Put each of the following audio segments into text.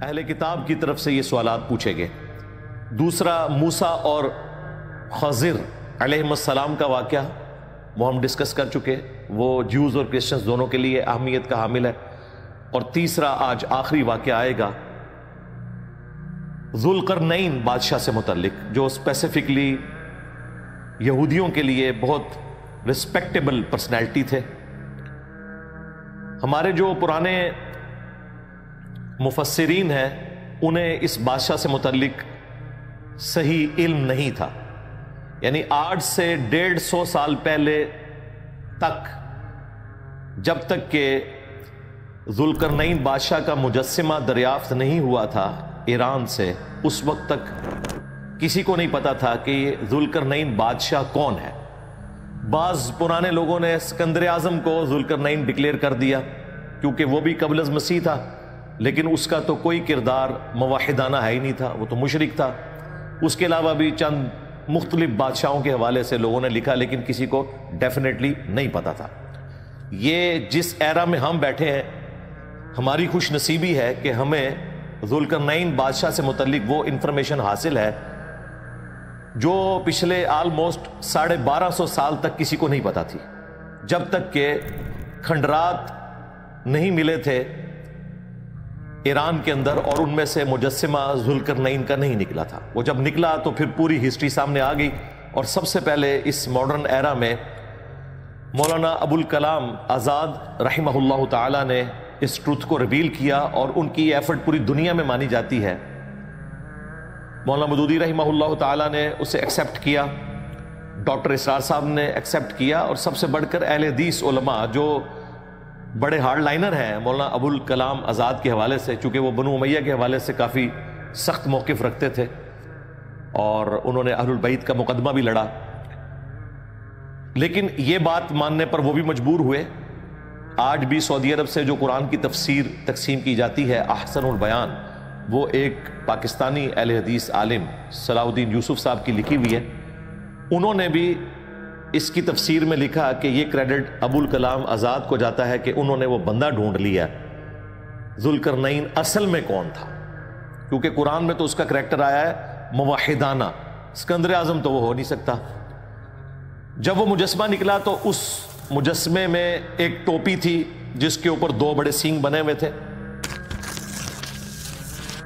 اہل کتاب کی طرف سے یہ سوالات پوچھے گئے۔ دوسرا موسیٰ اور خضر علیہم السلام کا واقعہ وہ ہم ڈسکس کر چکے، وہ جیوز اور کرسچنز دونوں کے لیے اہمیت کا حامل ہے۔ اور تیسرا آج آخری واقعہ آئے گا ذوالقرنین بادشاہ سے متعلق، جو اسپیسیفکلی یہودیوں کے لیے بہت رسپیکٹیبل پرسنالٹی تھے۔ ہمارے جو پرانے مفسرین ہیں انہیں اس بادشاہ سے متعلق صحیح علم نہیں تھا، یعنی آج سے 150 سال پہلے تک جب تک کہ ذوالقرنین بادشاہ کا مجسمہ دریافت نہیں ہوا تھا ایران سے، اس وقت تک کسی کو نہیں پتا تھا کہ یہ ذوالقرنین بادشاہ کون ہے۔ بعض پرانے لوگوں نے اسکندر اعظم کو ذوالقرنین ڈکلیئر کر دیا کیونکہ وہ بھی قبل از مسیح تھا، لیکن اس کا تو کوئی کردار موحدانہ ہے ہی نہیں تھا، وہ تو مشرک تھا۔ اس کے علاوہ بھی چند مختلف بادشاہوں کے حوالے سے لوگوں نے لکھا، لیکن کسی کو ڈیفینیٹلی نہیں پتا تھا۔ یہ جس ایرا میں ہم بیٹھے ہیں، ہماری خوش نصیبی ہے کہ ہمیں ذوالقرنین بادشاہ سے متعلق وہ انفارمیشن حاصل ہے جو پچھلے آلموسٹ 1250 سال تک کسی کو نہیں پتا تھی، جب تک کہ کھنڈرات نہیں ملے تھے ایران کے اندر اور ان میں سے مجسمہ ذوالقرنین کا نہیں نکلا تھا۔ وہ جب نکلا تو پھر پوری ہسٹری سامنے آ گئی، اور سب سے پہلے اس ماڈرن ایرا میں مولانا ابوالکلام آزاد رحمہ اللہ تعالی نے اس ٹروتھ کو ریویل کیا، اور ان کی ایفرٹ پوری دنیا میں مانی جاتی ہے۔ مولانا مودودی رحمہ اللہ تعالی نے اسے ایکسیپٹ کیا، ڈاکٹر اسرار صاحب نے ایکسیپٹ کیا، اور سب سے بڑھ کر اہل حدیث علماء جو بڑے ہارڈ لائنر ہیں مولانا ابوالکلام آزاد کے حوالے سے، چونکہ وہ بنو امیہ کے حوالے سے کافی سخت موقف رکھتے تھے اور انہوں نے اہل البیت کا مقدمہ بھی لڑا، لیکن یہ بات ماننے پر وہ بھی مجبور ہوئے۔ آج بھی سعودی عرب سے جو قرآن کی تفسیر تقسیم کی جاتی ہے احسن البیان، وہ ایک پاکستانی اہل حدیث عالم صلاح الدین یوسف صاحب کی لکھی ہوئی ہے۔ انہوں نے بھی اس کی تفسیر میں لکھا کہ یہ کریڈٹ ابوالکلام آزاد کو جاتا ہے کہ انہوں نے وہ بندہ ڈھونڈ لیا ذوالقرنین اصل میں کون تھا، کیونکہ قرآن میں تو اس کا کریکٹر آیا ہے موحدانہ، اسکندر اعظم تو وہ ہو نہیں سکتا۔ جب وہ مجسمہ نکلا تو اس مجسمے میں ایک ٹوپی تھی جس کے اوپر 2 بڑے سینگ بنے ہوئے تھے،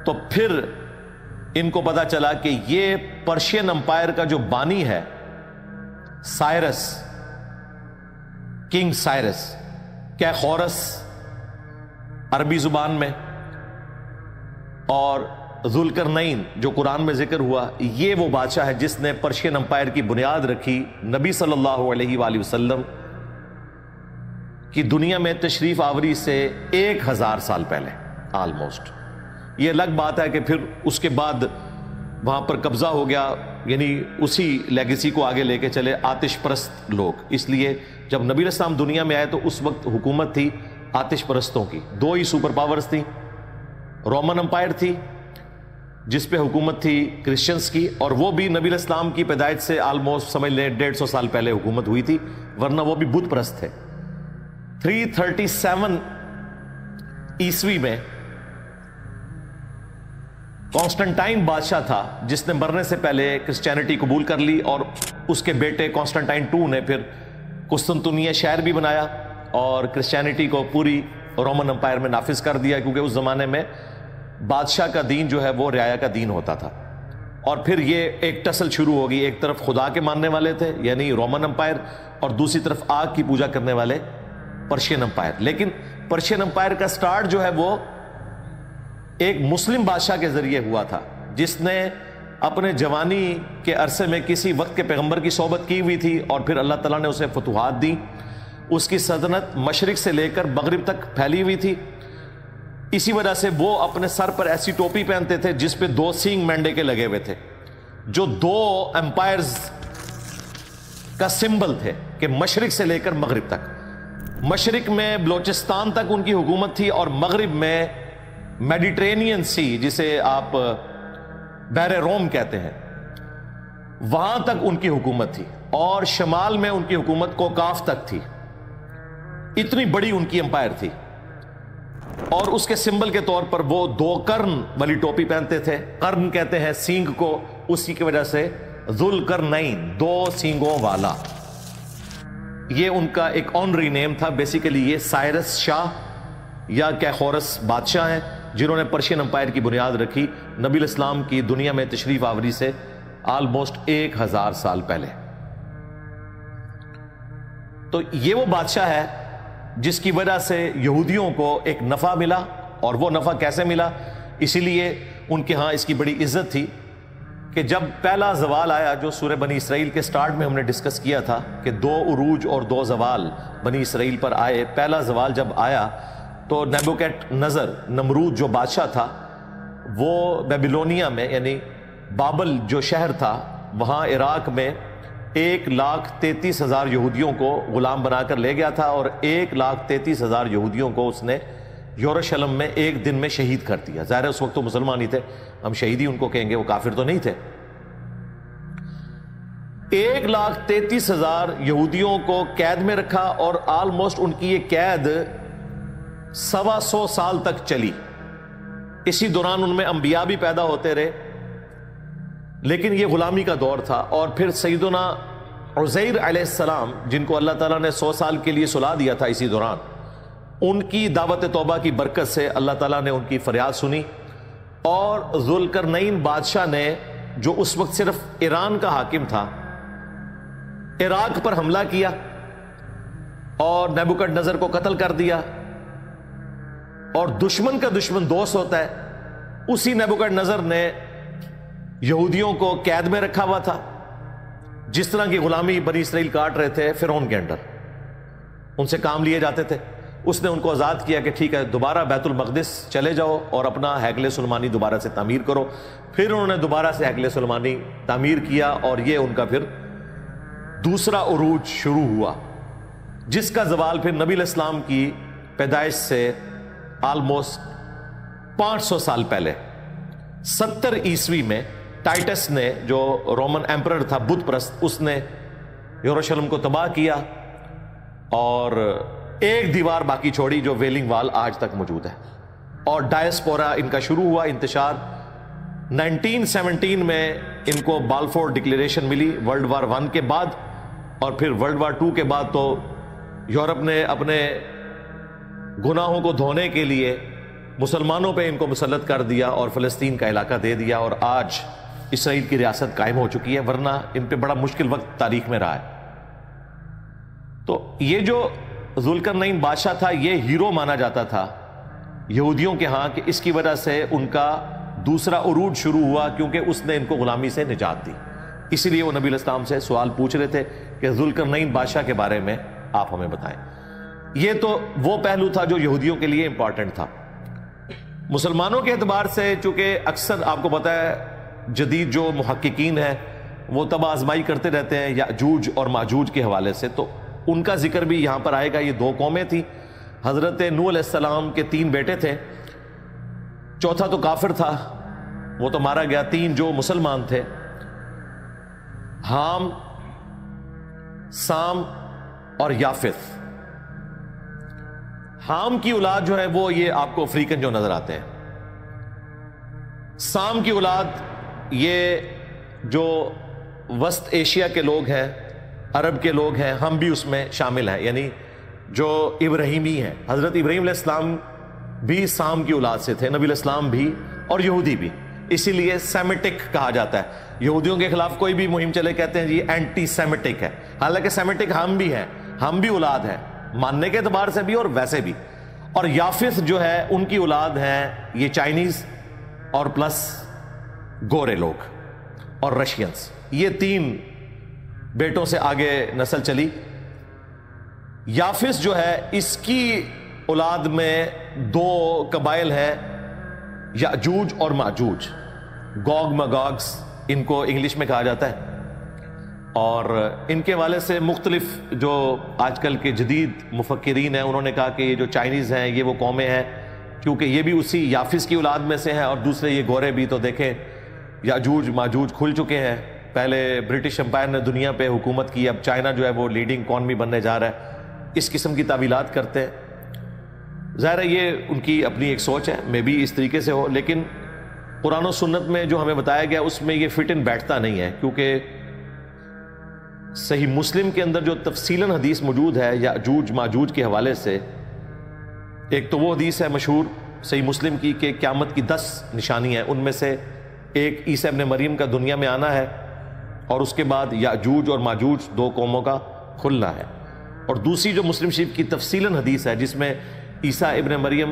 تو پھر ان کو پتا چلا کہ یہ پرشین امپائر کا جو بانی ہے سائرس، کنگ سائرس، کیخورس عربی زبان میں، اور ذوالقرنین جو قرآن میں ذکر ہوا، یہ وہ بادشاہ ہے جس نے پرشین امپائر کی بنیاد رکھی نبی صلی اللہ علیہ وآلہ وسلم کی دنیا میں تشریف آوری سے 1000 سال پہلے آلموسٹ۔ یہ الگ بات ہے کہ پھر اس کے بعد وہاں پر قبضہ ہو گیا، یعنی اسی لیگیسی کو آگے لے کے چلے آتش پرست لوگ۔ اس لیے جب نبی علیہ السلام دنیا میں آئے تو اس وقت حکومت تھی آتش پرستوں کی، 2 ہی سپر پاورز تھیں، رومن امپائر تھی جس پہ حکومت تھی کرسچنز کی، اور وہ بھی نبی علیہ السلام کی پیدائش سے آلموسٹ سمجھ لیں 150 سال پہلے حکومت ہوئی تھی، ورنہ وہ بھی بت پرست تھے۔ 337 عیسوی میں کانسٹنٹائن بادشاہ تھا جس نے مرنے سے پہلے کرسچینٹی قبول کر لی، اور اس کے بیٹے کانسٹنٹائن 2 نے پھر قسطنطنیہ شہر بھی بنایا اور کرسچینٹی کو پوری رومن امپائر میں نافذ کر دیا، کیونکہ اس زمانے میں بادشاہ کا دین جو ہے وہ رعایا کا دین ہوتا تھا۔ اور پھر یہ ایک ٹسل شروع ہوگی، ایک طرف خدا کے ماننے والے تھے یعنی رومن امپائر، اور دوسری طرف آگ کی پوجا کرنے والے پرشین امپائر۔ لیکن پرشین امپائر کا سٹارٹ جو ہے وہ ایک مسلم بادشاہ کے ذریعے ہوا تھا، جس نے اپنے جوانی کے عرصے میں کسی وقت کے پیغمبر کی صحبت کی ہوئی تھی، اور پھر اللہ تعالیٰ نے اسے فتوحات دی۔ اس کی سلطنت مشرق سے لے کر مغرب تک پھیلی ہوئی تھی، اسی وجہ سے وہ اپنے سر پر ایسی ٹوپی پہنتے تھے جس پہ 2 سینگ مینڈے کے لگے ہوئے تھے، جو 2 امپائرز کا سمبل تھے کہ مشرق سے لے کر مغرب تک۔ مشرق میں بلوچستان تک ان کی حکومت تھی، اور مغرب میں میڈیٹرینین سی جسے آپ بحر روم کہتے ہیں، وہاں تک ان کی حکومت تھی، اور شمال میں ان کی حکومت کوکاف تک تھی۔ اتنی بڑی ان کی امپائر تھی۔ اور اس کے سمبل کے طور پر وہ 2 قرن والی ٹوپی پہنتے تھے. قرن کہتے ہیں سینگ کو, اسی کی وجہ سے ذوالقرنین 2 سینگوں والا. یہ ان کا ایک آنری نیم تھا. بیسیکلی یہ سائرس شاہ یا کیخورس بادشاہ ہیں جنہوں نے پرشین امپائر کی بنیاد رکھی نبی الاسلام کی دنیا میں تشریف آوری سے آلموسٹ 1000 سال پہلے. تو یہ وہ بادشاہ ہے جس کی وجہ سے یہودیوں کو ایک نفع ملا. اور وہ نفع کیسے ملا؟ اسی لیے ان کے ہاں اس کی بڑی عزت تھی کہ جب پہلا زوال آیا, جو سورہ بنی اسرائیل کے سٹارٹ میں ہم نے ڈسکس کیا تھا کہ 2 عروج اور 2 زوال بنی اسرائیل پر آئے. پہلا زوال جب آیا تو نیبوکیڈ نظر, نمرود جو بادشاہ تھا, وہ بیبیلونیا میں یعنی بابل جو شہر تھا وہاں عراق میں 1,33,000 یہودیوں کو غلام بنا کر لے گیا تھا, اور 1,33,000 یہودیوں کو اس نے یروشلم میں ایک دن میں شہید کر دیا. ظاہر ہے اس وقت تو مسلمان ہی تھے, ہم شہید ہی ان کو کہیں گے, وہ کافر تو نہیں تھے. 1,33,000 یہودیوں کو قید میں رکھا اور آلموسٹ ان کی یہ قید 125 سال تک چلی. اسی دوران ان میں انبیاء بھی پیدا ہوتے رہے, لیکن یہ غلامی کا دور تھا. اور پھر سیدنا عزیر علیہ السلام جن کو اللہ تعالیٰ نے 100 سال کے لیے سلا دیا تھا اسی دوران, ان کی دعوت توبہ کی برکت سے اللہ تعالیٰ نے ان کی فریاد سنی, اور ذوالقرنین بادشاہ نے جو اس وقت صرف ایران کا حاکم تھا, عراق پر حملہ کیا اور نیبوکڈ نظر کو قتل کر دیا. اور دشمن کا دشمن دوست ہوتا ہے. اسی نیبوکڈ نظر نے یہودیوں کو قید میں رکھا ہوا تھا, جس طرح کی غلامی بنی اسرائیل کاٹ رہے تھے فرعون کے انڈر, ان سے کام لیے جاتے تھے. اس نے ان کو آزاد کیا کہ ٹھیک ہے دوبارہ بیت المقدس چلے جاؤ اور اپنا ہیکل سلیمانی دوبارہ سے تعمیر کرو. پھر انہوں نے دوبارہ سے ہیکل سلیمانی تعمیر کیا, اور یہ ان کا پھر دوسرا عروج شروع ہوا, جس کا زوال پھر نبی الاسلام کی پیدائش سے آلموسٹ 500 سال پہلے 70 عیسوی میں ٹائٹس نے, جو رومن ایمپرر تھا بت پرست, اس نے یروشلم کو تباہ کیا اور ایک دیوار باقی چھوڑی جو ویلنگ وال آج تک موجود ہے. اور ڈائسپورا ان کا شروع ہوا انتشار. 1917 میں ان کو بالفور ڈکلیریشن ملی ورلڈ وار 1 کے بعد, اور پھر ورلڈ وار 2 کے بعد تو یورپ نے اپنے گناہوں کو دھونے کے لیے مسلمانوں پہ ان کو مسلط کر دیا اور فلسطین کا علاقہ دے دیا, اور آج اسرائیل کی ریاست قائم ہو چکی ہے, ورنہ ان پہ بڑا مشکل وقت تاریخ میں رہا ہے. تو یہ جو ذوالقرنین بادشاہ تھا یہ ہیرو مانا جاتا تھا یہودیوں کے ہاں, کہ اس کی وجہ سے ان کا دوسرا عروج شروع ہوا, کیونکہ اس نے ان کو غلامی سے نجات دی. اسی لیے وہ نبی الاسلام سے سوال پوچھ رہے تھے کہ ذوالقرنین بادشاہ کے بارے میں آپ ہمیں بتائیں. یہ تو وہ پہلو تھا جو یہودیوں کے لیے امپورٹنٹ تھا. مسلمانوں کے اعتبار سے چونکہ اکثر آپ کو پتا ہے جدید جو محققین ہیں وہ تب آزمائی کرتے رہتے ہیں یاجوج اور ماجوج کے حوالے سے, تو ان کا ذکر بھی یہاں پر آئے گا. یہ 2 قومیں تھیں. حضرت نوح علیہ السلام کے 3 بیٹے تھے, چوتھا تو کافر تھا, وہ تو مارا گیا. 3 جو مسلمان تھے, حام, سام اور یافث. حام کی اولاد جو ہے وہ یہ آپ کو افریقن جو نظر آتے ہیں. سام کی اولاد یہ جو وسط ایشیا کے لوگ ہیں, عرب کے لوگ ہیں, ہم بھی اس میں شامل ہیں, یعنی جو ابراہیمی ہیں. حضرت ابراہیم علیہ السلام بھی سام کی اولاد سے تھے, نبی الاسلام بھی اور یہودی بھی. اسی لیے سیمیٹک کہا جاتا ہے. یہودیوں کے خلاف کوئی بھی مہم چلے کہتے ہیں جی اینٹی سیمیٹک ہے, حالانکہ سیمیٹک ہم بھی ہیں, ہم بھی اولاد ہیں ماننے کے اعتبار سے بھی اور ویسے بھی. اور یافث جو ہے ان کی اولاد ہیں یہ چائنیز اور پلس گورے لوگ اور رشینز. یہ 3 بیٹوں سے آگے نسل چلی. یافث جو ہے اس کی اولاد میں 2 قبائل ہیں, یاجوج اور ماجوج, گوگ مگوگس ان کو انگلش میں کہا جاتا ہے. اور ان کے حوالے سے مختلف جو آج کل کے جدید مفکرین ہیں انہوں نے کہا کہ یہ جو چائنیز ہیں یہ وہ قومیں ہیں, کیونکہ یہ بھی اسی یافث کی اولاد میں سے ہیں, اور دوسرے یہ گورے بھی. تو دیکھیں یاجوج ماجوج کھل چکے ہیں. پہلے برٹش امپائر نے دنیا پہ حکومت کی, اب چائنا جو ہے وہ لیڈنگ اکانومی بننے جا رہا ہے. اس قسم کی تعویلات کرتے ہیں. ظاہر ہے یہ ان کی اپنی ایک سوچ ہے، میں بھی اس طریقے سے ہو، لیکن قرآن و سنت میں جو ہمیں بتایا گیا اس میں یہ فٹ ان بیٹھتا نہیں ہے، کیونکہ صحیح مسلم کے اندر جو تفصیلاً حدیث موجود ہے یاجوج ماجوج کے حوالے سے، ایک تو وہ حدیث ہے مشہور صحیح مسلم کی کہ قیامت کی 10 نشانی ہیں، ان میں سے ایک عیسیٰ ابن مریم کا دنیا میں آنا ہے، اور اس کے بعد یاجوج اور ماجوج 2 قوموں کا کھلنا ہے، اور دوسری جو مسلم شریف کی تفصیلاً حدیث ہے جس میں عیسیٰ ابن مریم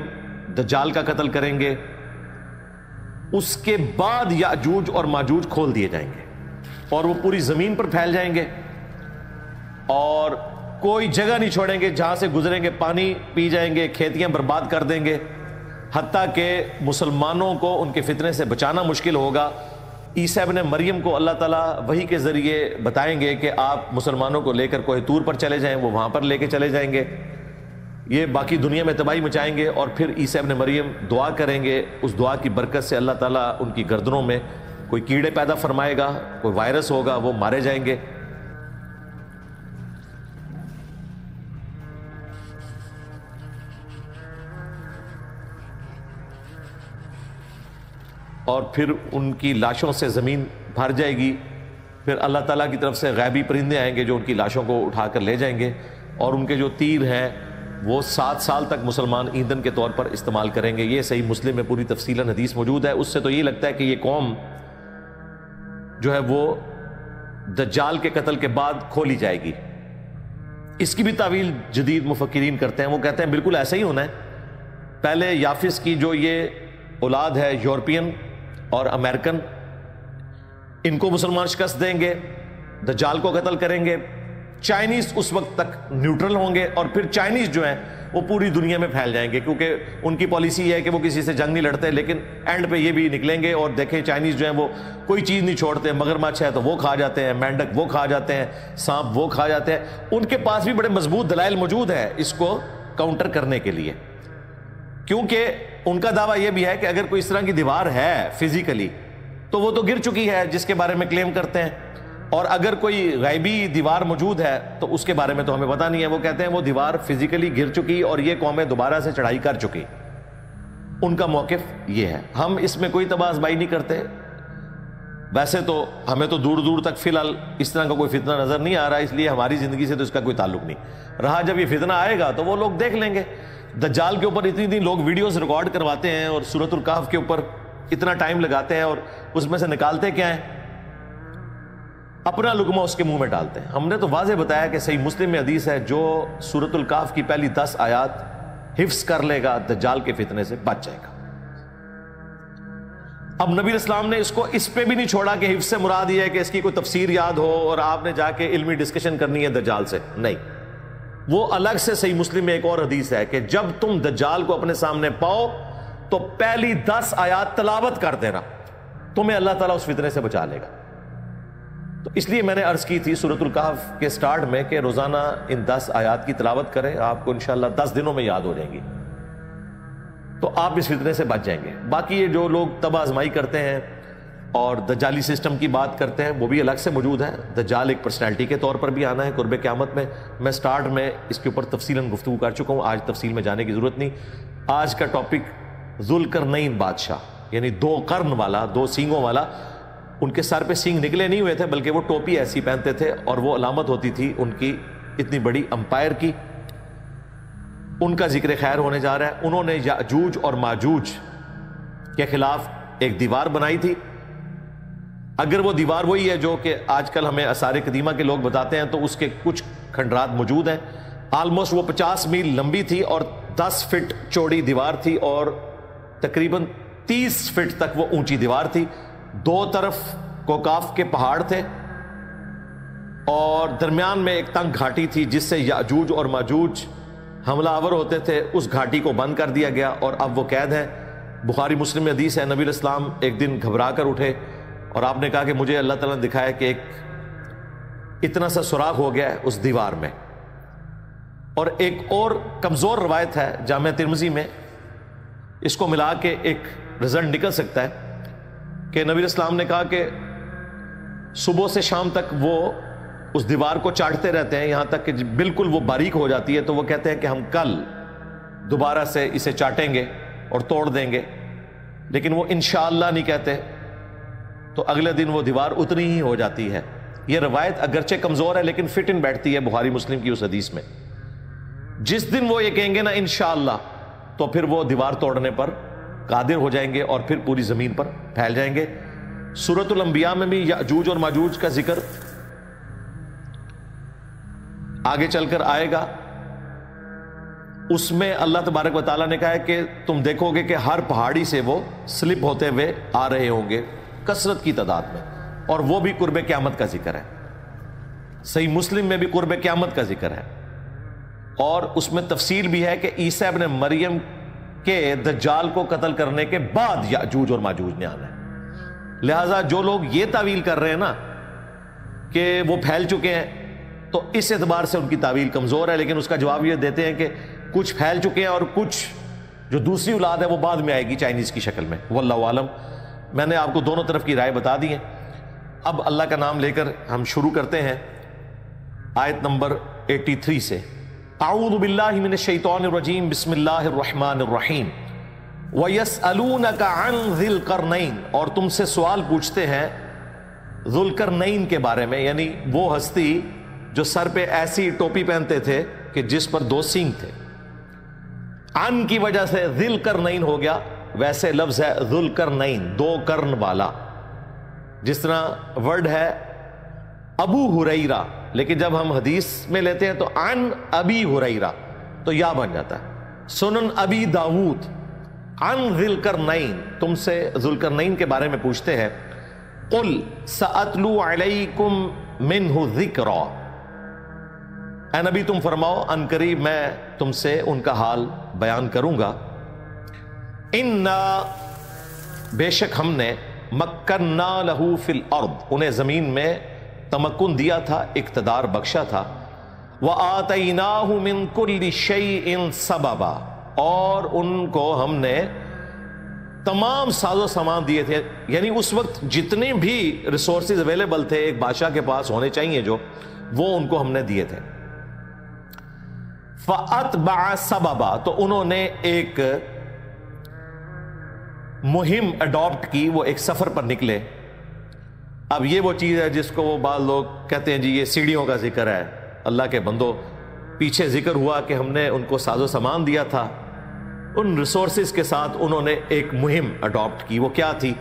دجال کا قتل کریں گے، اس کے بعد یاجوج اور ماجوج کھول دیے جائیں گے اور وہ پوری زمین پر پھیل جائیں گے اور کوئی جگہ نہیں چھوڑیں گے، جہاں سے گزریں گے پانی پی جائیں گے، کھیتیاں برباد کر دیں گے، حتیٰ کہ مسلمانوں کو ان کے فتنے سے بچانا مشکل ہوگا۔ عیسیٰ ابن مریم کو اللہ تعالیٰ وحی کے ذریعے بتائیں گے کہ آپ مسلمانوں کو لے کر کوہ طور پر چلے جائیں، وہ وہاں پر لے کے چلے جائیں گے، یہ باقی دنیا میں تباہی مچائیں گے، اور پھر عیسیٰ ابن مریم دعا کریں گے، اس دعا کی برکت سے اللہ تعالیٰ ان کی گردنوں میں کوئی کیڑے پیدا فرمائے گا، کوئی وائرس ہوگا، وہ مارے جائیں گے۔ اور پھر ان کی لاشوں سے زمین بھر جائے گی، پھر اللہ تعالیٰ کی طرف سے غیبی پرندے آئیں گے جو ان کی لاشوں کو اٹھا کر لے جائیں گے، اور ان کے جو تیر ہیں وہ 7 سال تک مسلمان ایندھن کے طور پر استعمال کریں گے۔ یہ صحیح مسلم میں پوری تفصیلاً حدیث موجود ہے۔ اس سے تو یہ لگتا ہے کہ یہ قوم جو ہے وہ دجال کے قتل کے بعد کھولی جائے گی۔ اس کی بھی تعویل جدید مفکرین کرتے ہیں، وہ کہتے ہیں بالکل ایسا ہی ہونا ہے۔ پہلے یافس کی جو یہ اولاد ہے یورپین اور امریکن، ان کو مسلمان شکست دیں گے، دجال کو قتل کریں گے، چائنیز اس وقت تک نیوٹرل ہوں گے، اور پھر چائنیز جو ہیں وہ پوری دنیا میں پھیل جائیں گے، کیونکہ ان کی پالیسی ہے کہ وہ کسی سے جنگ نہیں لڑتے، لیکن اینڈ پہ یہ بھی نکلیں گے۔ اور دیکھیں چائنیز جو ہیں وہ کوئی چیز نہیں چھوڑتے، مگرمچھ ہے تو وہ کھا جاتے ہیں، مینڈک وہ کھا جاتے ہیں، سانپ وہ کھا جاتے ہیں۔ ان کے پاس بھی بڑے مضبوط دلائل موجود ہیں اس کو کاؤنٹر کرنے کے لیے، کیونکہ ان کا دعویٰ یہ بھی ہے کہ اگر کوئی اس طرح کی دیوار ہے فزیکلی تو وہ تو گر چکی ہے جس کے بارے میں کلیم کرتے ہیں، اور اگر کوئی غیبی دیوار موجود ہے تو اس کے بارے میں تو ہمیں پتہ نہیں ہے۔ وہ کہتے ہیں وہ دیوار فزیکلی گر چکی اور یہ قومیں دوبارہ سے چڑھائی کر چکی۔ ان کا موقف یہ ہے، ہم اس میں کوئی تباہ آزمائی نہیں کرتے۔ ویسے تو ہمیں تو دور دور تک فی الحال اس طرح کا کوئی فتنہ نظر نہیں آ رہا، اس لیے ہماری زندگی سے تو اس کا کوئی تعلق نہیں رہا۔ جب یہ فتنہ آئے گا تو وہ لوگ دیکھ لیں گے۔ دجال کے اوپر اتنی لوگ ویڈیوز ریکارڈ کرواتے ہیں اور سورۃ الکہف کے اوپر اتنا ٹائم لگاتے ہیں، اور اس میں سے نکالتے کیا ہیں؟ اپنا لقمہ اس کے منہ میں ڈالتے ہیں۔ ہم نے تو واضح بتایا کہ صحیح مسلم میں حدیث ہے، جو سورۃ الکہف کی پہلی 10 آیات حفظ کر لے گا دجال کے فتنے سے بچ جائے گا۔ اب نبی اسلام نے اس کو اس پہ بھی نہیں چھوڑا کہ حفظ سے مراد یہ ہے کہ اس کی کوئی تفسیر یاد ہو اور آپ نے جا کے علمی ڈسکشن کرنی ہے دجال سے، نہیں۔ وہ الگ سے صحیح مسلم میں ایک اور حدیث ہے کہ جب تم دجال کو اپنے سامنے پاؤ تو پہلی 10 آیات تلاوت کر دینا، تمہیں اللہ تعالیٰ اس فتنے سے بچا لے گا۔ تو اس لیے میں نے عرض کی تھی سورۃ الکہف کے سٹارٹ میں کہ روزانہ ان 10 آیات کی تلاوت کریں، آپ کو انشاءاللہ 10 دنوں میں یاد ہو جائیں گی، تو آپ اس فتنے سے بچ جائیں گے۔ باقی یہ جو لوگ تباہ آزمائی کرتے ہیں اور دجالی سسٹم کی بات کرتے ہیں وہ بھی الگ سے موجود ہے۔ دجال ایک پرسنالٹی کے طور پر بھی آنا ہے قرب قیامت میں۔ میں سٹارٹ میں اس کے اوپر تفصیلاً گفتگو کر چکا ہوں، آج تفصیل میں جانے کی ضرورت نہیں۔ آج کا ٹاپک ذوالقرنین بادشاہ، یعنی 2 قرن والا، 2 سینگوں والا۔ ان کے سر پہ سینگ نکلے نہیں ہوئے تھے بلکہ وہ ٹوپی ایسی پہنتے تھے اور وہ علامت ہوتی تھی ان کی اتنی بڑی امپائر کی۔ ان کا ذکر خیر ہونے جا رہا ہے۔ انہوں نے یاجوج اور ماجوج کے خلاف ایک دیوار بنائی تھی۔ اگر وہ دیوار وہی ہے جو کہ آج کل ہمیں آثار قدیمہ کے لوگ بتاتے ہیں تو اس کے کچھ کھنڈرات موجود ہیں۔ آلموسٹ وہ 50 میل لمبی تھی اور 10 فٹ چوڑی دیوار تھی اور تقریباً 30 فٹ تک وہ اونچی دیوار تھی۔ 2 طرف کوکاف کے پہاڑ تھے اور درمیان میں ایک تنگ گھاٹی تھی جس سے یاجوج اور ماجوج حملہ آور ہوتے تھے۔ اس گھاٹی کو بند کر دیا گیا اور اب وہ قید ہیں۔ بخاری مسلم میں حدیث ہے، نبی علیہ السلام ایک دن گھبرا کر اٹھے اور آپ نے کہا کہ مجھے اللہ تعالیٰ نے دکھایا کہ ایک اتنا سا سوراخ ہو گیا ہے اس دیوار میں۔ اور ایک اور کمزور روایت ہے جامع ترمذی میں، اس کو ملا کے ایک رزلٹ نکل سکتا ہے کہ نبی علیہ السلام نے کہا کہ صبح سے شام تک وہ اس دیوار کو چاٹتے رہتے ہیں یہاں تک کہ بالکل وہ باریک ہو جاتی ہے، تو وہ کہتے ہیں کہ ہم کل دوبارہ سے اسے چاٹیں گے اور توڑ دیں گے، لیکن وہ انشاءاللہ نہیں کہتے تو اگلے دن وہ دیوار اتنی ہی ہو جاتی ہے۔ یہ روایت اگرچہ کمزور ہے لیکن فٹ ان بیٹھتی ہے بخاری مسلم کی اس حدیث میں۔ جس دن وہ یہ کہیں گے نا انشاءاللہ، تو پھر وہ دیوار توڑنے پر قادر ہو جائیں گے اور پھر پوری زمین پر پھیل جائیں گے۔ سورۃ الانبیاء میں بھی یاجوج اور ماجوج کا ذکر آگے چل کر آئے گا۔ اس میں اللہ تبارک و تعالیٰ نے کہا ہے کہ تم دیکھو گے کہ ہر پہاڑی سے وہ سلپ ہوتے ہوئے آ رہے ہوں گے کثرت کی تعداد میں، اور وہ بھی قرب قیامت کا ذکر ہے۔ صحیح مسلم میں بھی قرب قیامت کا ذکر ہے، اور اس میں تفصیل بھی ہے کہ عیسیٰ ابن مریم کے دجال کو قتل کرنے کے بعد یاجوج اور ماجوج نے آنا ہے۔ لہذا جو لوگ یہ تعویل کر رہے ہیں نا کہ وہ پھیل چکے ہیں، تو اس اعتبار سے ان کی تعویل کمزور ہے، لیکن اس کا جواب یہ دیتے ہیں کہ کچھ پھیل چکے ہیں اور کچھ جو دوسری اولاد ہے وہ بعد میں آئے گی چائنیز کی شکل میں، واللہ عالم۔ میں نے آپ کو دونوں طرف کی رائے بتا دی ہے۔ اب اللہ کا نام لے کر ہم شروع کرتے ہیں آیت نمبر 83 سے۔ اعوذ باللہ من الشیطان الرجیم، بسم اللہ الرحمن الرحیم۔ وَيَسْأَلُونَكَ عَنْ ذِي الْقَرْنَيْنِ، اور تم سے سوال پوچھتے ہیں ذو القرنین کے بارے میں، یعنی وہ ہستی جو سر پہ ایسی ٹوپی پہنتے تھے کہ جس پر 2 سینگ تھے۔ عن کی وجہ سے ذی القرنین ہو گیا، ویسے لفظ ہے ذو القرنین، 2 قرن والا، جس طرح ورڈ ہے ابو ہریرہ، لیکن جب ہم حدیث میں لیتے ہیں تو عن ابی ہریرہ تو یا بن جاتا ہے۔ سنن ابی داود عن ذی القرنین، تم سے ذو القرنین کے بارے میں پوچھتے ہیں۔ قل سأتلو علیکم منہ ذکرا، اے نبی تم فرماؤ ان قریب میں تم سے ان کا حال بیان کروں گا۔ انا، بے شک ہم نے، مکننا لہو فی الارض، انہیں زمین میں تمکن دیا تھا، اقتدار بخشا تھا۔ وآتیناہ من کل شیء سببا، اور ان کو ہم نے تمام ساز و سامان دیے تھے، یعنی اس وقت جتنے بھی ریسورسز اویلیبل تھے ایک بادشاہ کے پاس ہونے چاہیے جو، وہ ان کو ہم نے دیے تھے۔ فَأَتْبَعَ سَبَبًا، تو انہوں نے ایک مہم اڈاپٹ کی، وہ ایک سفر پر نکلے۔ اب یہ وہ چیز ہے جس کو وہ بعض لوگ کہتے ہیں جی یہ سیڑھیوں کا ذکر ہے۔ اللہ کے بندو، پیچھے ذکر ہوا کہ ہم نے ان کو ساز و سامان دیا تھا، ان ریسورسز کے ساتھ انہوں نے ایک مہم اڈاپٹ کی۔ وہ کیا تھی؟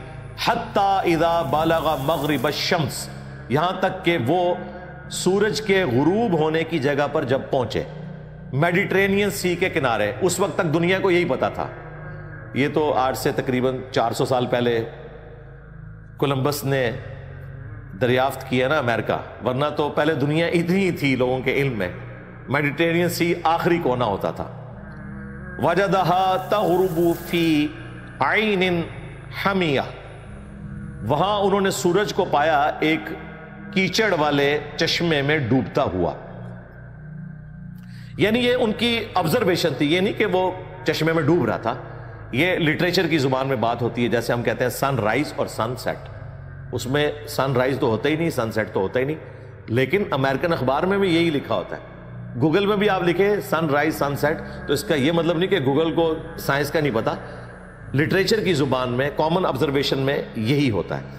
حَتَّى إِذَا بَلَغَ مَغْرِبَ الشَّمْسِ، یہاں تک کہ وہ سورج کے غروب ہونے کی جگہ پر جب پہنچے، میڈیٹرینین سی کے کنارے۔ اس وقت تک دنیا کو یہی پتا تھا، یہ تو آج سے تقریباً 400 سال پہلے کولمبس نے دریافت کیا نا امریکہ، ورنہ تو پہلے دنیا اتنی تھی لوگوں کے علم میں، میڈیٹرینین سی آخری کونا ہوتا تھا۔ وَجَدَهَا تَغْرُبُ فِي عَيْنٍ حَمِيَةٍ، وہاں انہوں نے سورج کو پایا ایک کیچڑ والے چشمے میں ڈوبتا ہوا۔ یعنی یہ ان کی آبزرویشن تھی، یہ نہیں کہ وہ چشمے میں ڈوب رہا تھا۔ یہ لٹریچر کی زبان میں بات ہوتی ہے، جیسے ہم کہتے ہیں سن رائز اور سن سیٹ، اس میں سن رائز تو ہوتا ہی نہیں، سن سیٹ تو ہوتا ہی نہیں، لیکن امریکن اخبار میں بھی یہی لکھا ہوتا ہے۔ گوگل میں بھی آپ لکھیں سن رائز سن سیٹ، تو اس کا یہ مطلب نہیں کہ گوگل کو سائنس کا نہیں پتا، لٹریچر کی زبان میں کامن آبزرویشن میں یہی ہوتا ہے۔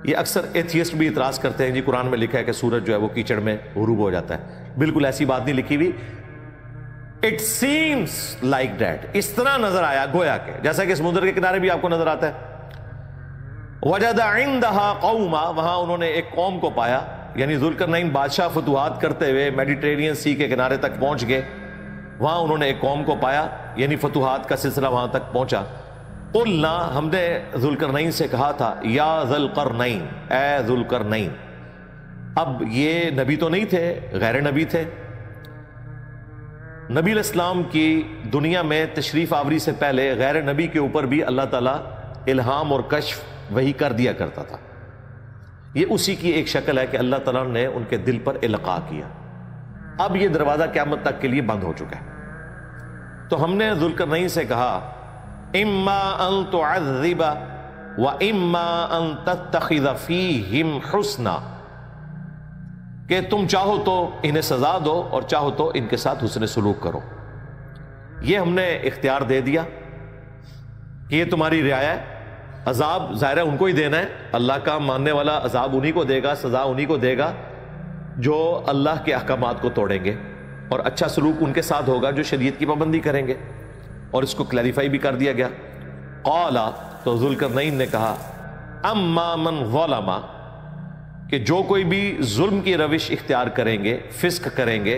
یہ اکثر ایتھیسٹ بھی اعتراض کرتے ہیں جی قرآن میں لکھا ہے کہ سورج جو ہے وہ کیچڑ میں غروب ہو جاتا ہے، بالکل ایسی بات نہیں لکھی ہوئی۔ اٹ سیمس لائک دیٹ، اس طرح نظر آیا گویا کہ جیسا کہ سمندر کے کنارے بھی آپ کو نظر آتا ہے۔ وجد عندها قوما، وہاں انہوں نے ایک قوم کو پایا، یعنی ذوالقرنین بادشاہ فتوحات کرتے ہوئے میڈیٹرینین سی کے کنارے تک پہنچ گئے، وہاں انہوں نے ایک قوم کو پایا، یعنی فتوحات کا سلسلہ وہاں تک پہنچا۔ قلنا، ہم نے ذوالقرنین سے کہا تھا، یا ذوالقرنین، اے ذوالقرنین۔ اب یہ نبی تو نہیں تھے، غیر نبی تھے۔ نبی علیہ السلام کی دنیا میں تشریف آوری سے پہلے غیر نبی کے اوپر بھی اللہ تعالیٰ الہام اور کشف وہی کر دیا کرتا تھا۔ یہ اسی کی ایک شکل ہے کہ اللہ تعالیٰ نے ان کے دل پر القاء کیا۔ اب یہ دروازہ قیامت تک کے لیے بند ہو چکا ہے۔ تو ہم نے ذوالقرنین سے کہا، اما ان تعذب و اما ان تتخذ فیہم حسنا، کہ تم چاہو تو انہیں سزا دو اور چاہو تو ان کے ساتھ حسن سلوک کرو۔ یہ ہم نے اختیار دے دیا کہ یہ تمہاری رعایا ہے. عذاب ظاہر ہے ان کو ہی دینا ہے، اللہ کا ماننے والا عذاب انہی کو دے گا، سزا انہی کو دے گا جو اللہ کے احکامات کو توڑیں گے، اور اچھا سلوک ان کے ساتھ ہوگا جو شریعت کی پابندی کریں گے. اور اس کو کلیریفائی بھی کر دیا گیا. قال، تو ذوالقرنین نے کہا، اما من ظلم، کہ جو کوئی بھی ظلم کی روش اختیار کریں گے، فسق کریں گے،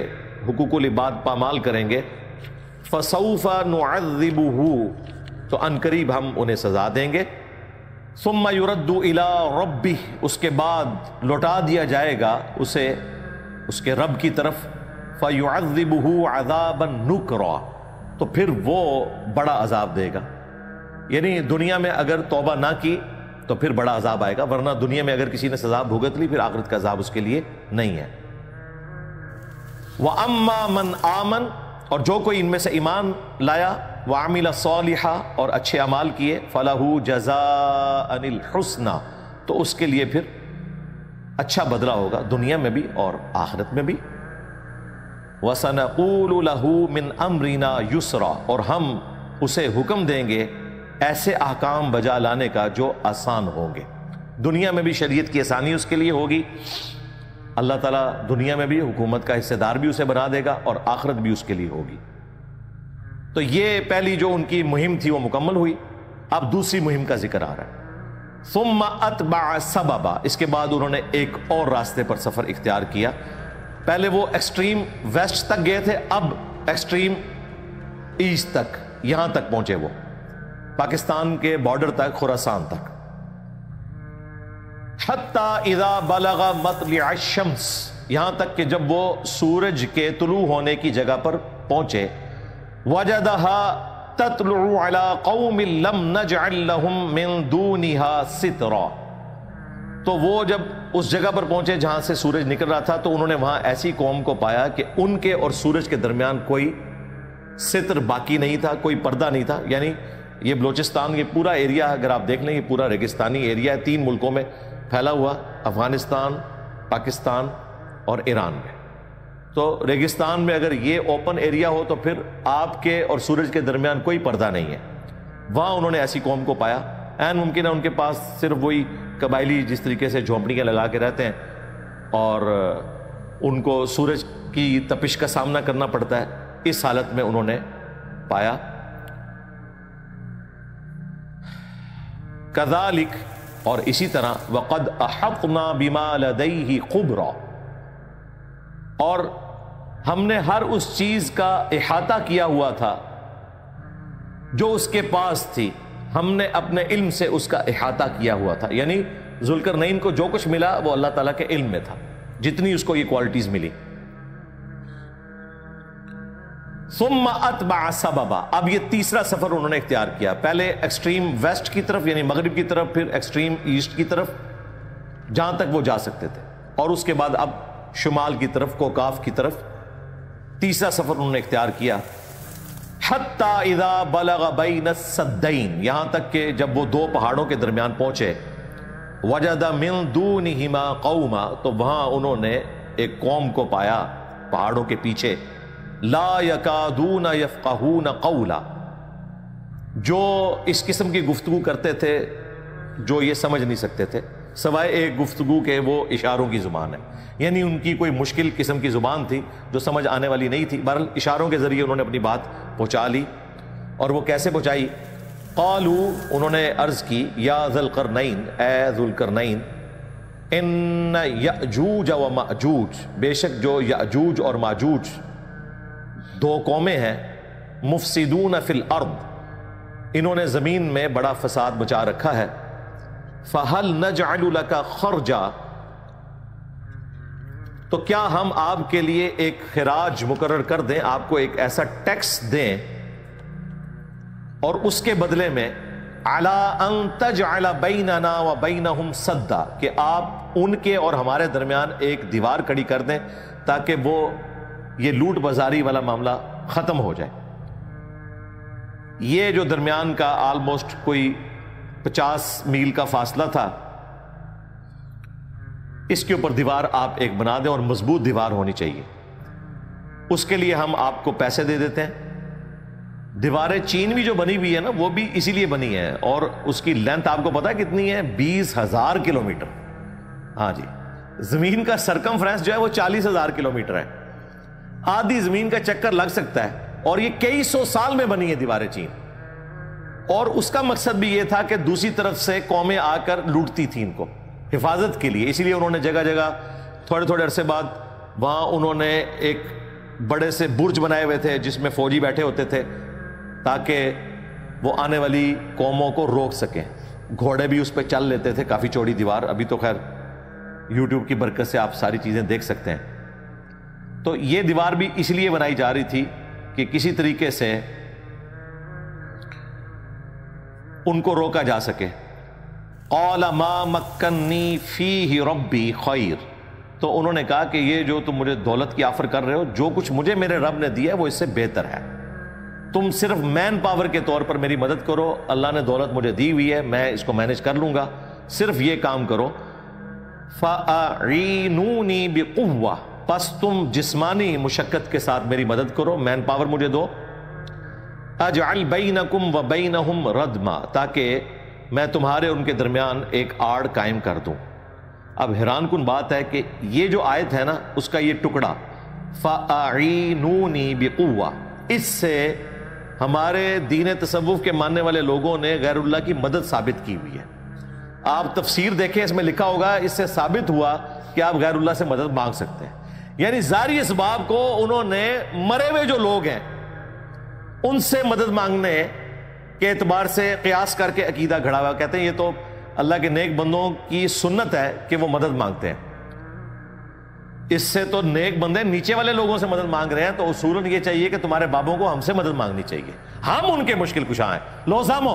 حقوق العباد پامال کریں گے، فسوف نعذبہ، تو عنقریب ہم انہیں سزا دیں گے. ثم يرد الى ربہ، اس کے بعد لوٹا دیا جائے گا اسے اس کے رب کی طرف. فیعذبہ عذابا نکرا، تو پھر وہ بڑا عذاب دے گا. یعنی دنیا میں اگر توبہ نہ کی تو پھر بڑا عذاب آئے گا، ورنہ دنیا میں اگر کسی نے سزا بھگت لی پھر آخرت کا عذاب اس کے لیے نہیں ہے. وَأَمَّا مَنْ آمَنَ، اور جو کوئی ان میں سے ایمان لایا، وَعَمِلَ صَالِحًا، اور اچھے اعمال کیے، فَلَهُ جَزَاءً الْحُسْنَى، تو اس کے لیے پھر اچھا بدلہ ہوگا دنیا میں بھی اور آخرت میں بھی. وَسَنَقُولُ لَهُ مِنْ أَمْرِنَا يُسْرًا، اور ہم اسے حکم دیں گے ایسے احکام بجا لانے کا جو آسان ہوں گے. دنیا میں بھی شریعت کی آسانی اس کے لیے ہوگی، اللہ تعالیٰ دنیا میں بھی حکومت کا حصہ دار بھی اسے بنا دے گا، اور آخرت بھی اس کے لیے ہوگی. تو یہ پہلی جو ان کی مہم تھی وہ مکمل ہوئی. اب دوسری مہم کا ذکر آ رہا ہے. ثم اتبع سببا، اس کے بعد انہوں نے ایک اور راستے پر سفر اختیار کیا. پہلے وہ ایکسٹریم ویسٹ تک گئے تھے، اب ایکسٹریم ایسٹ تک، یہاں تک پہنچے، وہ پاکستان کے بارڈر تک، خراسان تک. حتی اذا بلغ مطلع الشمس، یہاں تک کہ جب وہ سورج کے طلوع ہونے کی جگہ پر پہنچے. وجدها تطلع على قوم لم نجعل لهم من دونها سترا، تو وہ جب اس جگہ پر پہنچے جہاں سے سورج نکل رہا تھا تو انہوں نے وہاں ایسی قوم کو پایا کہ ان کے اور سورج کے درمیان کوئی ستر باقی نہیں تھا، کوئی پردہ نہیں تھا. یعنی یہ بلوچستان، یہ پورا ایریا اگر آپ دیکھ لیں یہ پورا ریگستانی ایریا ہے، 3 ملکوں میں پھیلا ہوا، افغانستان، پاکستان اور ایران میں. تو ریگستان میں اگر یہ اوپن ایریا ہو تو پھر آپ کے اور سورج کے درمیان کوئی پردہ نہیں ہے. وہاں انہوں نے ایسی قوم کو پایا. این ممکن ہے ان کے پاس صرف وہی قبائلی جس طریقے سے جھونپڑیاں لگا کے رہتے ہیں اور ان کو سورج کی تپش کا سامنا کرنا پڑتا ہے، اس حالت میں انہوں نے پایا. کذالک، اور اسی طرح وقد احطنا بما لدیہ خبرا، اور ہم نے ہر اس چیز کا احاطہ کیا ہوا تھا جو اس کے پاس تھی، ہم نے اپنے علم سے اس کا احاطہ کیا ہوا تھا. یعنی ذوالقرنین کو جو کچھ ملا وہ اللہ تعالیٰ کے علم میں تھا، جتنی اس کو یہ کوالٹیز ملی. ثم اتبع سببا، اب یہ تیسرا سفر انہوں نے اختیار کیا. پہلے ایکسٹریم ویسٹ کی طرف یعنی مغرب کی طرف، پھر ایکسٹریم ایسٹ کی طرف جہاں تک وہ جا سکتے تھے، اور اس کے بعد اب شمال کی طرف، کوکاف کی طرف. تیسرا سفر انہوں نے اختیار کیا. حتی اذا بلغ بین السدین، یہاں تک کہ جب وہ 2 پہاڑوں کے درمیان پہنچے. وجد من دونہما قوما، تو وہاں انہوں نے ایک قوم کو پایا پہاڑوں کے پیچھے. لا یکادون یفقہون قولا، جو اس قسم کی گفتگو کرتے تھے جو یہ سمجھ نہیں سکتے تھے سوائے ایک گفتگو کے، وہ اشاروں کی زبان ہے. یعنی ان کی کوئی مشکل قسم کی زبان تھی جو سمجھ آنے والی نہیں تھی. بہرحال اشاروں کے ذریعے انہوں نے اپنی بات پہنچا لی. اور وہ کیسے پہنچائی؟ قالو، انہوں نے عرض کی، یا ذوالقرنین، اے ذوالقرنین، ان یأجوج و مأجوج، بے شک جو یأجوج اور ماجوج 2 قومیں ہیں، مفسدون فی الارض، انہوں نے زمین میں بڑا فساد مچا رکھا ہے. فہل نجعل لک خرجا، تو کیا ہم آپ کے لیے ایک خراج مقرر کر دیں، آپ کو ایک ایسا ٹیکس دیں، اور اس کے بدلے میں علی ان تجعل بیننا و بینہم سدا، کہ آپ ان کے اور ہمارے درمیان ایک دیوار کھڑی کر دیں تاکہ وہ یہ لوٹ بازاری والا معاملہ ختم ہو جائے. یہ جو درمیان کا آلموسٹ کوئی 50 میل کا فاصلہ تھا، اس کے اوپر دیوار آپ ایک بنا دیں، اور مضبوط دیوار ہونی چاہیے. اس کے لیے ہم آپ کو پیسے دے دیتے ہیں، دیواریں چین بھی جو بنی ہوئی ہے نا وہ بھی اسی لیے بنی ہے, اور اس کی لینتھ آپ کو پتا ہے کتنی ہے؟ 20,000 کلومیٹر. ہاں جی, زمین کا سرکمفرنس جو ہے وہ 40,000 کلومیٹر ہے. آدھی زمین کا چکر لگ سکتا ہے, اور یہ کئی سو سال میں بنی ہے دیواریں چین. اور اس کا مقصد بھی یہ تھا کہ دوسری طرف سے قومیں آ کر لوٹتی تھیں ان کو حفاظت کے لیے, اسی لیے انہوں نے جگہ جگہ تھوڑے تھوڑے عرصے بعد وہاں انہوں نے ایک بڑے سے برج بنائے ہوئے تھے جس میں فوجی بیٹھے ہوتے تھے تاکہ وہ آنے والی قوموں کو روک سکیں. گھوڑے بھی اس پہ چل لیتے تھے, کافی چوڑی دیوار. ابھی تو خیر یوٹیوب کی برکت سے آپ ساری چیزیں دیکھ سکتے ہیں. تو یہ دیوار بھی اس لیے بنائی جا رہی تھی کہ کسی طریقے سے ان کو روکا جا سکے. قال ما مکنی فیہ ربی خیر, تو انہوں نے کہا کہ یہ جو تم مجھے دولت کی آفر کر رہے ہو, جو کچھ مجھے میرے رب نے دیا ہے وہ اس سے بہتر ہے. تم صرف مین پاور کے طور پر میری مدد کرو, اللہ نے دولت مجھے دی ہوئی ہے, میں اس کو مینج کر لوں گا, صرف یہ کام کرو. فَأَعِینُونِي بِقُوَّةٍ, پس تم جسمانی مشقت کے ساتھ میری مدد کرو, مین پاور مجھے دو. اجعل بینکم وبینہم ردما, تاکہ میں تمہارے ان کے درمیان ایک آڑ قائم کر دوں. اب حیران کن بات ہے کہ یہ جو آیت ہے نا اس کا یہ ٹکڑا فَأَعِینُونِي بِقُوَّةٍ, اس سے ہمارے دین تصوف کے ماننے والے لوگوں نے غیر اللہ کی مدد ثابت کی ہوئی ہے. آپ تفسیر دیکھیں, اس میں لکھا ہوگا اس سے ثابت ہوا کہ آپ غیر اللہ سے مدد مانگ سکتے ہیں. یعنی ظاہری اسباب کو انہوں نے مرے ہوئے جو لوگ ہیں ان سے مدد مانگنے کے اعتبار سے قیاس کر کے عقیدہ گھڑا ہوا. کہتے ہیں یہ تو اللہ کے نیک بندوں کی سنت ہے کہ وہ مدد مانگتے ہیں. اس سے تو نیک بندے نیچے والے لوگوں سے مدد مانگ رہے ہیں, تو اصولاً یہ چاہیے کہ تمہارے بابوں کو ہم سے مدد مانگنی چاہیے, ہم ان کے مشکل کشا ہیں. لو سامو,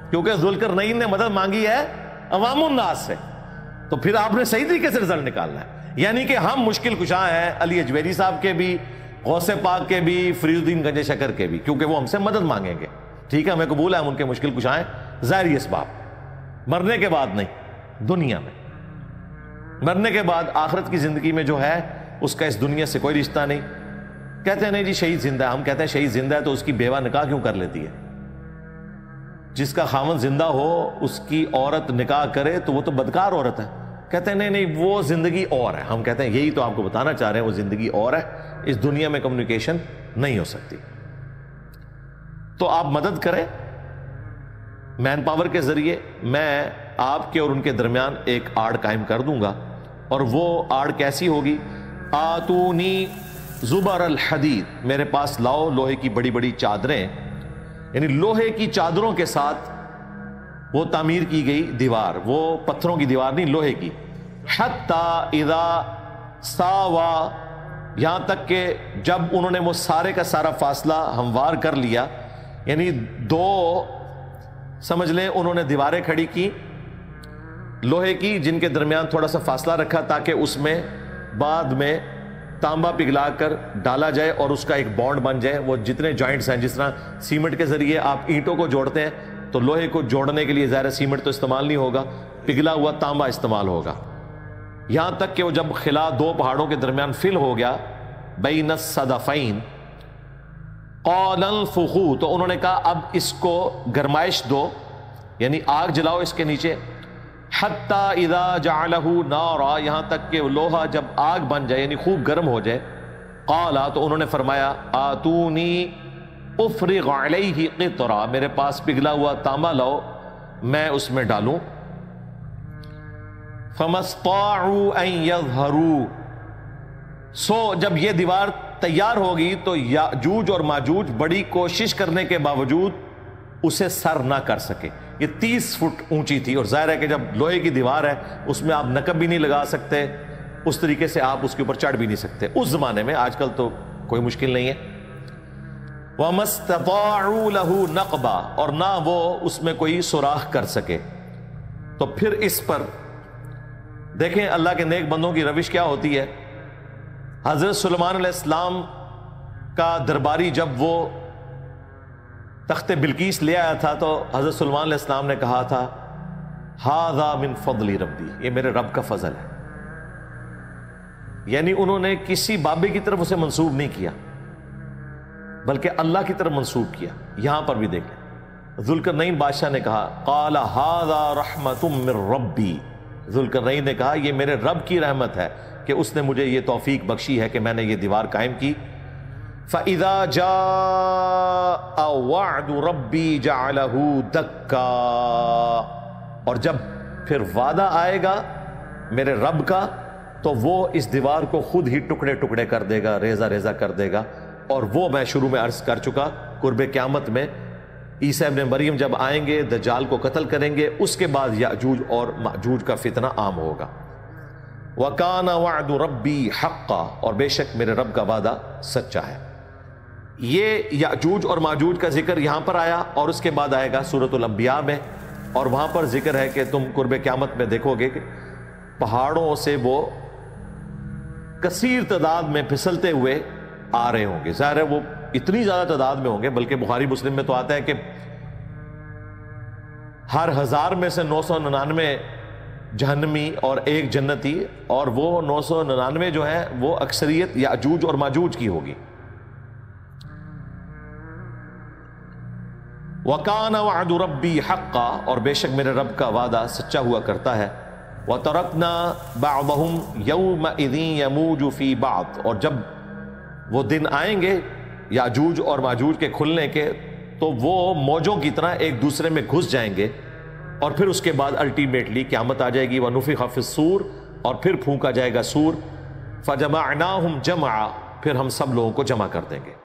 کیونکہ ذوالقرنین نے مدد مانگی ہے عوام الناس سے, تو پھر آپ نے صحیح طریقے سے رزلٹ نکالنا ہے. یعنی کہ ہم مشکل کشا ہیں علی اجویری صاحب کے بھی, غوث پاک کے بھی, فرید الدین گنج شکر کے بھی, کیونکہ وہ ہم سے مدد مانگیں گے. ٹھیک ہے, ہمیں قبول ہے, ہم ان کے مشکل کشا ہیں. ظاہری اسباب, مرنے کے بعد نہیں, دنیا میں مرنے کے بعد آخرت کی زندگی میں جو ہے اس کا اس دنیا سے کوئی رشتہ نہیں. کہتے ہیں نہیں جی شہید زندہ ہے, ہم کہتے ہیں شہید زندہ ہے تو اس کی بیوہ نکاح کیوں کر لیتی ہے؟ جس کا خاوند زندہ ہو اس کی عورت نکاح کرے تو وہ تو بدکار عورت ہے. کہتے ہیں نہیں وہ زندگی اور ہے. ہم کہتے ہیں یہی تو آپ کو بتانا چاہ رہے ہیں, وہ زندگی اور ہے, اس دنیا میں کمیونیکیشن نہیں ہو سکتی. تو آپ مدد کریں مین پاور کے ذریعے, میں آپ کے اور ان کے درمیان ایک آڑ قائم کر دوں گا. اور وہ آڑ کیسی ہوگی؟ آتونی زبر الحدید, میرے پاس لاؤ لوہے کی بڑی بڑی چادریں, یعنی لوہے کی چادروں کے ساتھ وہ تعمیر کی گئی دیوار, وہ پتھروں کی دیوار نہیں, لوہے کی. حتی اذا ساوا, یہاں تک کہ جب انہوں نے وہ سارے کا سارا فاصلہ ہموار کر لیا, یعنی دو سمجھ لیں انہوں نے دیواریں کھڑی کی لوہے کی جن کے درمیان تھوڑا سا فاصلہ رکھا تاکہ اس میں بعد میں تانبا پگھلا کر ڈالا جائے اور اس کا ایک بانڈ بن جائے. وہ جتنے جوائنٹس ہیں, جس طرح سیمنٹ کے ذریعے آپ اینٹوں کو جوڑتے ہیں تو لوہے کو جوڑنے کے لیے ظاہر سیمنٹ تو استعمال نہیں ہوگا, پگھلا ہوا تانبا استعمال ہوگا. یہاں تک کہ وہ جب خلا دو پہاڑوں کے درمیان فل ہو گیا, بین الصدفین قال انفخوا, تو انہوں نے کہا اب اس کو گرمائش دو, یعنی آگ جلاؤ اس کے نیچے. حتی اذا جعلہ نارا, یہاں تک کہ لوہا جب آگ بن جائے یعنی خوب گرم ہو جائے. قالا, تو انہوں نے فرمایا آتونی افرغ علیہ قطرا, میرے پاس پگھلا ہوا تانبا لاؤ میں اس میں ڈالوں. فما استطاعوا ان یظہروا, سو جب یہ دیوار تیار ہوگی تو یاجوج اور ماجوج بڑی کوشش کرنے کے باوجود اسے سر نہ کر سکے. یہ 30 فٹ اونچی تھی, اور ظاہر ہے کہ جب لوہے کی دیوار ہے اس میں آپ نقب بھی نہیں لگا سکتے, اس طریقے سے آپ اس کے اوپر چڑھ بھی نہیں سکتے اس زمانے میں. آج کل تو کوئی مشکل نہیں ہے. وَمَا اسْتَطَاعُوا لَهُ نَقْبًا, اور نہ وہ اس میں کوئی سوراخ کر سکے. تو پھر اس پر دیکھیں اللہ کے نیک بندوں کی روش کیا ہوتی ہے. حضرت سلیمان علیہ السلام کا درباری جب وہ تخت بلقیس لے آیا تھا تو حضرت سلیمان علیہ السلام نے کہا تھا ھذا من فضل ربی, یہ میرے رب کا فضل ہے. یعنی انہوں نے کسی بابے کی طرف اسے منسوب نہیں کیا, بلکہ اللہ کی طرف منسوب کیا۔ یہاں پر بھی دیکھیں ذوالقرنین بادشاہ نے کہا قال ھذا رحمت من ربی، ذوالقرنین نے کہا یہ میرے رب کی رحمت ہے کہ اس نے مجھے یہ توفیق بخشی ہے کہ میں نے یہ دیوار قائم کی۔ فَإِذَا جَاءَ وَعْدُ رَبِّي جَعَلَهُ دَكَّا، اور جب پھر وعدہ آئے گا میرے رب کا تو وہ اس دیوار کو خود ہی ٹکڑے ٹکڑے کر دے گا، ریزہ ریزہ کر دے گا۔ اور وہ میں شروع میں عرض کر چکا، قرب قیامت میں عیسیٰ ابن مریم جب آئیں گے دجال کو قتل کریں گے، اس کے بعد یاجوج اور ماجوج کا فتنہ عام ہوگا۔ وَكَانَ وَعْدُ رَبِّي حَقًّا، اور بے شک میرے رب کا وعدہ سچا ہے۔ یہ یاجوج اور ماجوج کا ذکر یہاں پر آیا، اور اس کے بعد آئے گا سورۃ الانبیاء میں، اور وہاں پر ذکر ہے کہ تم قرب قیامت میں دیکھو گے کہ پہاڑوں سے وہ کثیر تعداد میں پھسلتے ہوئے آ رہے ہوں گے۔ ظاہر ہے وہ اتنی زیادہ تعداد میں ہوں گے، بلکہ بخاری مسلم میں تو آتا ہے کہ ہر 1000 میں سے 999 جہنمی اور ایک جنتی، اور وہ 999 جو ہیں وہ اکثریت یاجوج اور ماجوج کی ہوگی۔ وَكَانَ وَعْدُ رَبِّي حَقًّا، اور بے شک میرے رب کا وعدہ سچا ہوا کرتا ہے۔ وَتَرَكْنَا بَعْضَهُمْ يَوْمَئِذٍ يَمُوجُ فِي بَعْضٍ، اور جب وہ دن آئیں گے یاجوج اور ماجوج کے کھلنے کے، تو وہ موجوں کی طرح ایک دوسرے میں گھس جائیں گے، اور پھر اس کے بعد الٹیمیٹلی قیامت آ جائے گی۔ وَنُفِخَ فِي الصُّورِ، اور پھر پھونکا جائے گا سور۔ فَجَمَعْنَاهُمْ جَمْعًا، پھر ہم سب لوگوں کو جمع کر دیں گے۔